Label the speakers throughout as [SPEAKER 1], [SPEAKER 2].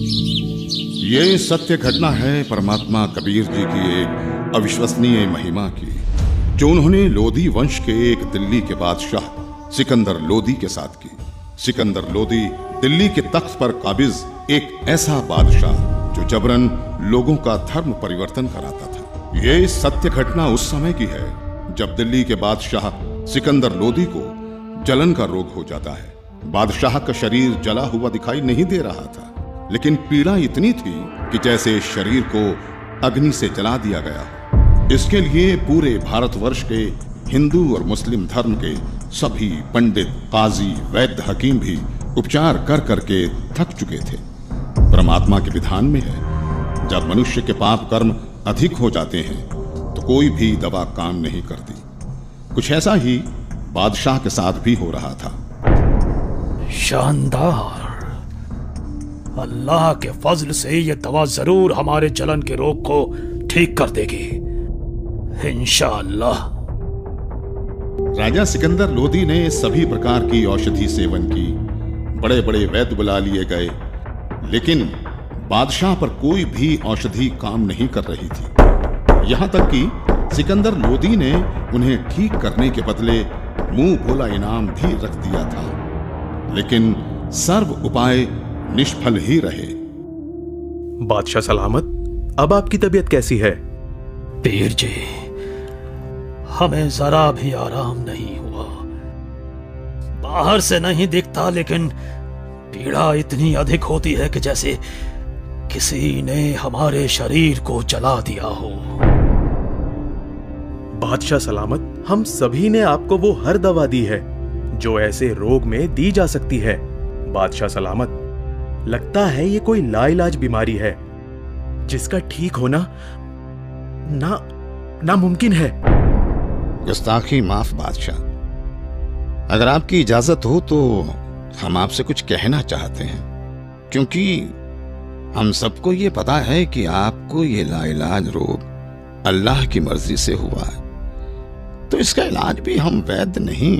[SPEAKER 1] ये सत्य घटना है परमात्मा कबीर जी की एक अविश्वसनीय महिमा की, जो उन्होंने लोधी वंश के एक दिल्ली के बादशाह सिकंदर लोधी के साथ की। सिकंदर लोधी दिल्ली के तख्त पर काबिज एक ऐसा बादशाह जो जबरन लोगों का धर्म परिवर्तन कराता था। ये सत्य घटना उस समय की है जब दिल्ली के बादशाह सिकंदर लोधी को जलन का रोग हो जाता है। बादशाह का शरीर जला हुआ दिखाई नहीं दे रहा था, लेकिन पीड़ा इतनी थी कि जैसे शरीर को अग्नि से जला दिया गया हो। इसके लिए पूरे भारतवर्ष के हिंदू और मुस्लिम धर्म के सभी पंडित, काजी, वैद्य, हकीम भी उपचार कर करके थक चुके थे। परमात्मा के विधान में है, जब मनुष्य के पाप कर्म अधिक हो जाते हैं तो कोई भी दवा काम नहीं करती। कुछ ऐसा ही बादशाह के साथ भी हो रहा था।
[SPEAKER 2] शानदार। अल्लाह के फजल से ये दवा जरूर हमारे जलन के रोग को ठीक कर देगी, इंशाअल्लाह।
[SPEAKER 1] राजा सिकंदर लोधी ने सभी प्रकार की औषधि सेवन की, बड़े बड़े वैद्य बुला लिए गए, लेकिन बादशाह पर कोई भी औषधि काम नहीं कर रही थी। यहां तक कि सिकंदर लोधी ने उन्हें ठीक करने के बदले मुंह भोला इनाम भी रख दिया था, लेकिन सर्व उपाय निष्फल ही रहे।
[SPEAKER 3] बादशाह सलामत, अब आपकी तबीयत कैसी है?
[SPEAKER 2] पीर जी, हमें जरा भी आराम नहीं हुआ। बाहर से नहीं दिखता, लेकिन पीड़ा इतनी अधिक होती है कि जैसे किसी ने हमारे शरीर को जला दिया हो।
[SPEAKER 3] बादशाह सलामत, हम सभी ने आपको वो हर दवा दी है जो ऐसे रोग में दी जा सकती है। बादशाह सलामत, लगता है ये कोई लाइलाज बीमारी है जिसका ठीक होना नामुमकिन है।
[SPEAKER 4] गुस्ताखी माफ बादशाह, अगर आपकी इजाजत हो तो हम आपसे कुछ कहना चाहते हैं, क्योंकि हम सबको ये पता है कि आपको ये लाइलाज रोग अल्लाह की मर्जी से हुआ है, तो इसका इलाज भी हम वैद्य नहीं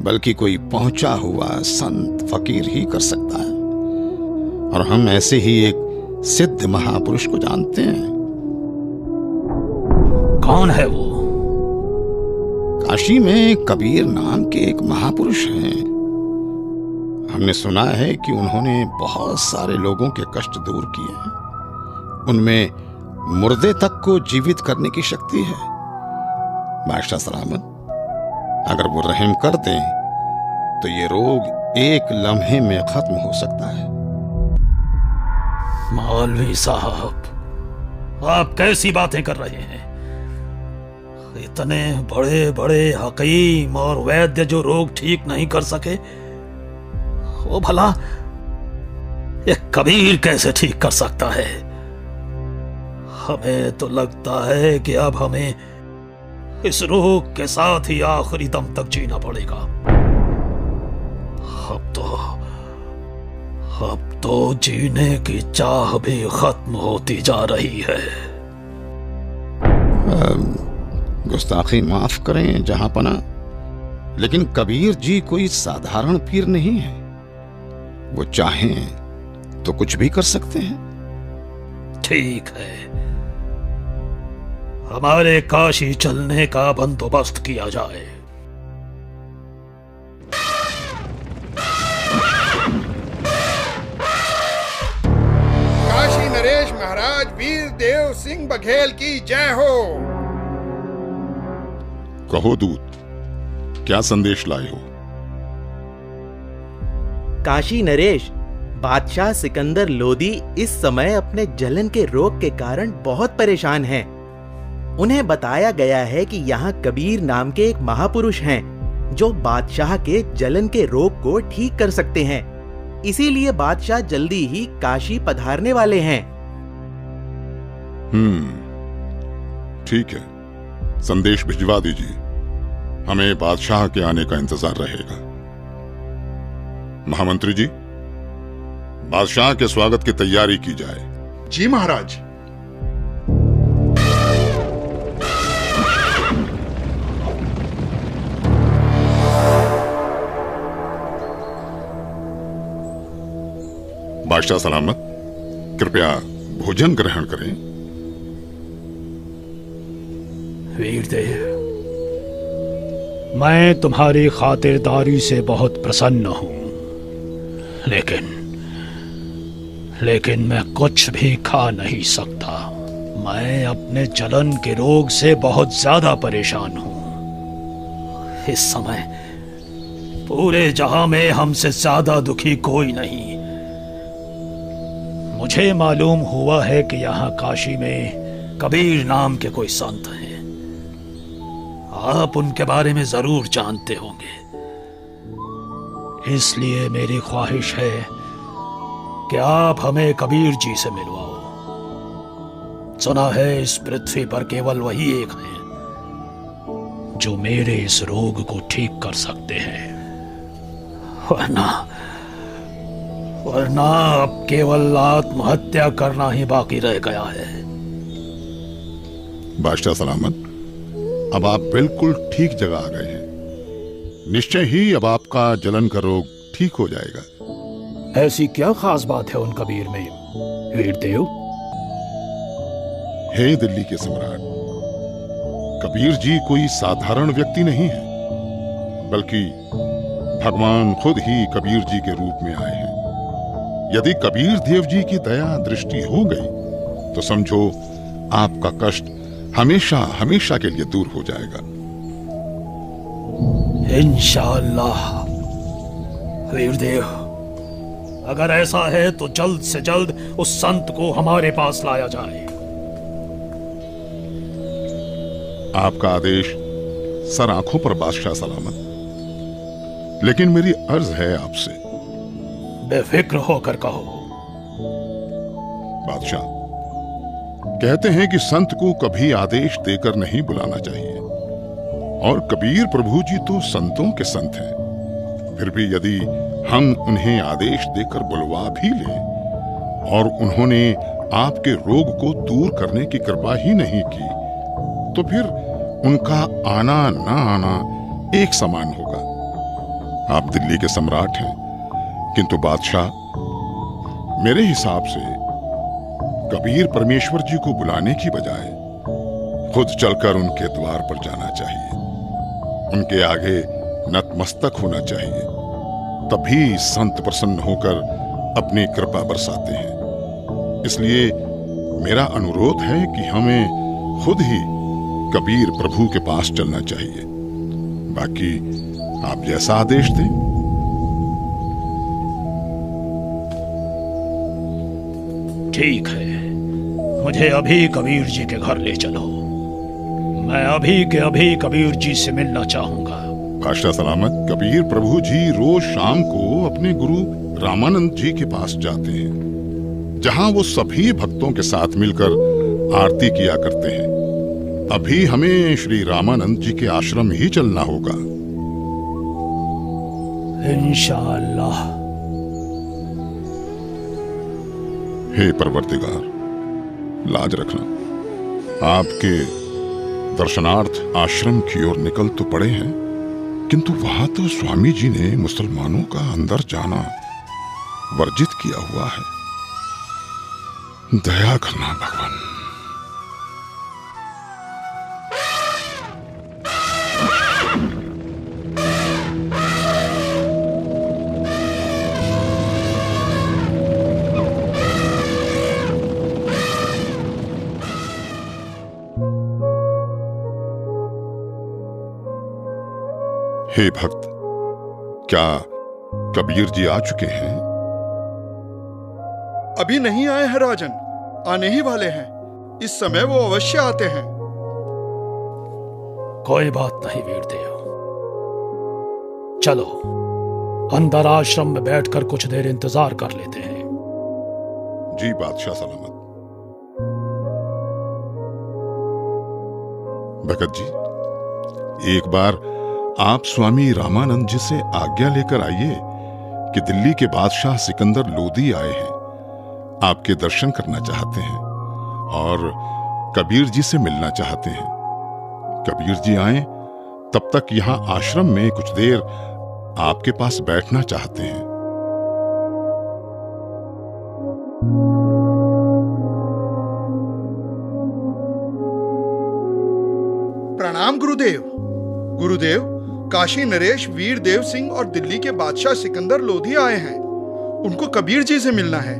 [SPEAKER 4] बल्कि कोई पहुंचा हुआ संत फकीर ही कर सकता है। और हम ऐसे ही एक सिद्ध महापुरुष को जानते हैं।
[SPEAKER 2] कौन है वो?
[SPEAKER 4] काशी में कबीर नाम के एक महापुरुष हैं। हमने सुना है कि उन्होंने बहुत सारे लोगों के कष्ट दूर किए हैं। उनमें मुर्दे तक को जीवित करने की शक्ति है। बादशाह सलामत, अगर वो रहम कर दें तो ये रोग एक लम्हे में खत्म हो सकता है।
[SPEAKER 2] मौलवी साहब, आप कैसी बातें कर रहे हैं? इतने बड़े बड़े हकीम और वैद्य जो रोग ठीक नहीं कर सके, वो भला एक कबीर कैसे ठीक कर सकता है? हमें तो लगता है कि अब हमें इस रोग के साथ ही आखिरी दम तक जीना पड़ेगा। अब तो जीने की चाह भी खत्म होती जा रही है।
[SPEAKER 4] गुस्ताखी माफ करें जहांपना, लेकिन कबीर जी कोई साधारण पीर नहीं है। वो चाहें तो कुछ भी कर सकते हैं।
[SPEAKER 2] ठीक है, हमारे काशी चलने का बंदोबस्त किया जाए।
[SPEAKER 5] काशी नरेश महाराज वीर देव सिंह बघेल की जय हो।
[SPEAKER 1] कहो दूत, क्या संदेश लाए हो?
[SPEAKER 6] काशी नरेश, बादशाह सिकंदर लोधी इस समय अपने जलन के रोग के कारण बहुत परेशान हैं। उन्हें बताया गया है कि यहाँ कबीर नाम के एक महापुरुष हैं जो बादशाह के जलन के रोग को ठीक कर सकते हैं। इसीलिए बादशाह जल्दी ही काशी पधारने वाले हैं।
[SPEAKER 1] ठीक है, संदेश भिजवा दीजिए। हमें बादशाह के आने का इंतजार रहेगा। महामंत्री जी, बादशाह के स्वागत की तैयारी की जाए।
[SPEAKER 5] जी महाराज।
[SPEAKER 1] बादशाह सलामत, कृपया भोजन ग्रहण करें।
[SPEAKER 2] वीरदेव, मैं तुम्हारी खातिरदारी से बहुत प्रसन्न हूं, लेकिन मैं कुछ भी खा नहीं सकता। मैं अपने जलन के रोग से बहुत ज्यादा परेशान हूं। इस समय पूरे जहां में हमसे ज्यादा दुखी कोई नहीं। मुझे मालूम हुआ है कि यहाँ काशी में कबीर नाम के कोई संत हैं। आप उनके बारे में जरूर जानते होंगे, इसलिए मेरी ख्वाहिश है कि आप हमें कबीर जी से मिलवाओ। सुना है इस पृथ्वी पर केवल वही एक हैं जो मेरे इस रोग को ठीक कर सकते हैं, वरना अब केवल आत्महत्या करना ही बाकी रह गया है।
[SPEAKER 1] बादशाह सलामत, अब आप बिल्कुल ठीक जगह आ गए हैं। निश्चय ही अब आपका जलन का रोग ठीक हो जाएगा।
[SPEAKER 2] ऐसी क्या खास बात है उन कबीर में, वीरदेव?
[SPEAKER 1] हे दिल्ली के सम्राट, कबीर जी कोई साधारण व्यक्ति नहीं है, बल्कि भगवान खुद ही कबीर जी के रूप में आए हैं। यदि कबीर देव जी की दया दृष्टि हो गई तो समझो आपका कष्ट हमेशा हमेशा के लिए दूर हो जाएगा।
[SPEAKER 2] इंशाअल्लाह। वीरदेव, अगर ऐसा है तो जल्द से जल्द उस संत को हमारे पास लाया जाए।
[SPEAKER 1] आपका आदेश सर आंखों पर बादशाह सलामत। लेकिन मेरी अर्ज है आपसे।
[SPEAKER 2] बेफिक्र होकर कहो।
[SPEAKER 1] बादशाह, कहते हैं कि संत को कभी आदेश देकर नहीं बुलाना चाहिए, और कबीर प्रभु जी तो संतों के संत हैं। फिर भी यदि हम उन्हें आदेश देकर बुलवा भी लें और उन्होंने आपके रोग को दूर करने की कृपा ही नहीं की, तो फिर उनका आना ना आना एक समान होगा। आप दिल्ली के सम्राट हैं, किंतु बादशाह, मेरे हिसाब से कबीर परमेश्वर जी को बुलाने की बजाय खुद चलकर उनके द्वार पर जाना चाहिए। उनके आगे नतमस्तक होना चाहिए, तभी संत प्रसन्न होकर अपनी कृपा बरसाते हैं। इसलिए मेरा अनुरोध है कि हमें खुद ही कबीर प्रभु के पास चलना चाहिए। बाकी आप जैसा आदेश दें।
[SPEAKER 2] ठीक है, मुझे अभी कबीर जी के घर ले चलो। मैं अभी के अभी कबीर जी से मिलना चाहूंगा।
[SPEAKER 1] बादशाह सलामत, कबीर प्रभु जी रोज शाम को अपने गुरु रामानंद जी के पास जाते हैं, जहां वो सभी भक्तों के साथ मिलकर आरती किया करते हैं। अभी हमें श्री रामानंद जी के आश्रम ही चलना होगा।
[SPEAKER 2] इंशाअल्लाह।
[SPEAKER 1] हे परवरदिगार, लाज रखना। आपके दर्शनार्थ आश्रम की ओर निकल तो पड़े हैं, किंतु वहां तो स्वामी जी ने मुसलमानों का अंदर जाना वर्जित किया हुआ है। दया करना भगवान। हे भक्त, क्या कबीर जी आ चुके हैं?
[SPEAKER 5] अभी नहीं आए हैं राजन, आने ही वाले हैं। इस समय वो अवश्य आते हैं।
[SPEAKER 2] कोई बात नहीं वीरदेव, चलो अंदर आश्रम में बैठकर कुछ देर इंतजार कर लेते हैं।
[SPEAKER 1] जी बादशाह सलामत। भगत जी, एक बार आप स्वामी रामानंद जी से आज्ञा लेकर आइए कि दिल्ली के बादशाह सिकंदर लोदी आए हैं, आपके दर्शन करना चाहते हैं और कबीर जी से मिलना चाहते हैं। कबीर जी आए तब तक यहां आश्रम में कुछ देर आपके पास बैठना चाहते हैं।
[SPEAKER 5] प्रणाम गुरुदेव। गुरुदेव, काशी नरेश वीर देव सिंह और दिल्ली के बादशाह सिकंदर लोधी आए हैं। उनको कबीर जी से मिलना है।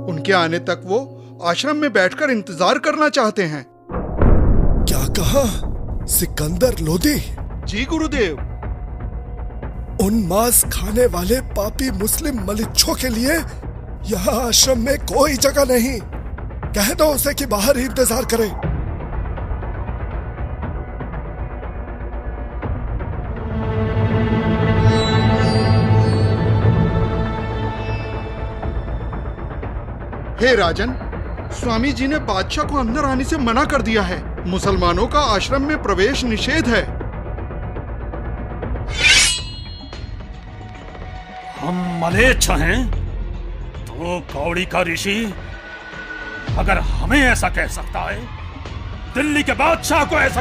[SPEAKER 5] उनके आने तक वो आश्रम में बैठकर इंतजार करना चाहते हैं।
[SPEAKER 7] क्या कहा? सिकंदर लोधी?
[SPEAKER 5] जी गुरुदेव।
[SPEAKER 7] उन मांस खाने वाले पापी मुस्लिम मलिच्छों के लिए यहाँ आश्रम में कोई जगह नहीं। कह दो उसे कि बाहर ही इंतजार करे।
[SPEAKER 5] हे राजन, स्वामी जी ने बादशाह को अंदर आने से मना कर दिया है। मुसलमानों का आश्रम में प्रवेश निषेध है।
[SPEAKER 2] हम मलेच्छ हैं तो कौड़ी का ऋषि अगर हमें ऐसा कह सकता है, दिल्ली के बादशाह को ऐसा